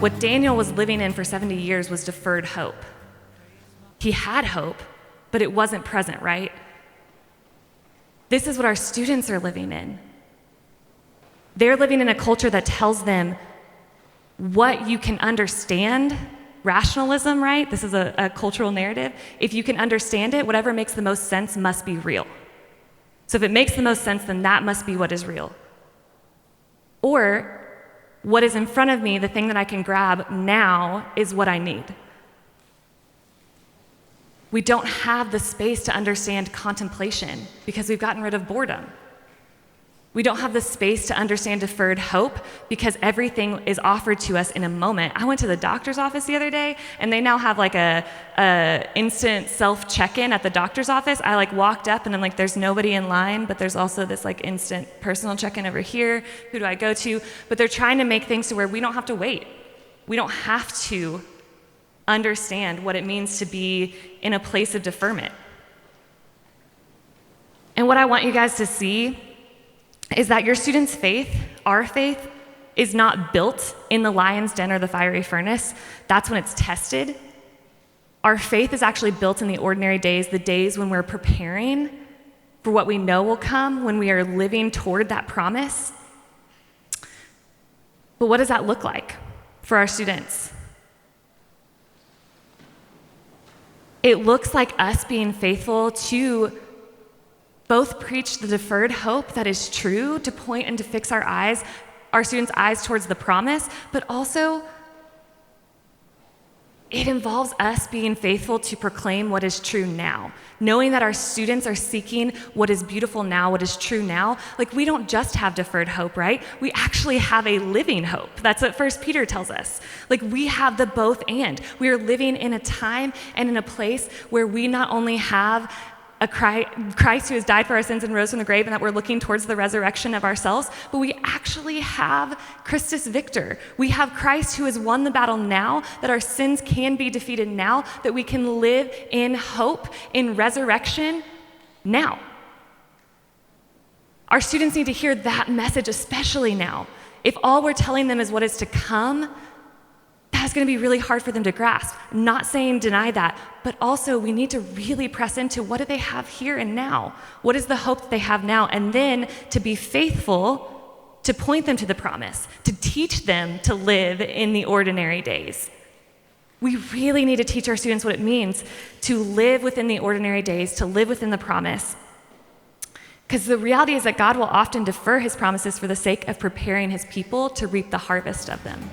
What Daniel was living in for 70 years was deferred hope. He had hope, but it wasn't present, right? This is what our students are living in. They're living in a culture that tells them what you can understand, rationalism, right? This is a cultural narrative. If you can understand it, whatever makes the most sense must be real. So if it makes the most sense, then that must be what is real. Or what is in front of me, the thing that I can grab now, is what I need. We don't have the space to understand contemplation because we've gotten rid of boredom. We don't have the space to understand deferred hope because everything is offered to us in a moment. I went to the doctor's office the other day, and they now have like a instant self check-in at the doctor's office. I like walked up, and I'm like, there's nobody in line, but there's also this like instant personal check-in over here. Who do I go to? But they're trying to make things to where we don't have to wait. We don't have to understand what it means to be in a place of deferment. And what I want you guys to see is that your students' faith, our faith, is not built in the lion's den or the fiery furnace. That's when it's tested. Our faith is actually built in the ordinary days, the days when we're preparing for what we know will come, when we are living toward that promise. But what does that look like for our students? It looks like us being faithful to both preach the deferred hope that is true, to point and to fix our students' eyes towards the promise, but also it involves us being faithful to proclaim what is true now, knowing that our students are seeking what is beautiful now, what is true now. Like, we don't just have deferred hope, right? We actually have a living hope. That's what 1 Peter tells us. Like, we have the both and. We are living in a time and in a place where we not only have a Christ who has died for our sins and rose from the grave, and that we're looking towards the resurrection of ourselves, but we actually have Christus Victor. We have Christ who has won the battle now, that our sins can be defeated now, that we can live in hope, in resurrection now. Our students need to hear that message, especially now. If all we're telling them is what is to come, that's going to be really hard for them to grasp. I'm not saying deny that, but also we need to really press into what do they have here and now? What is the hope that they have now? And then to be faithful, to point them to the promise, to teach them to live in the ordinary days. We really need to teach our students what it means to live within the ordinary days, to live within the promise. Because the reality is that God will often defer his promises for the sake of preparing his people to reap the harvest of them.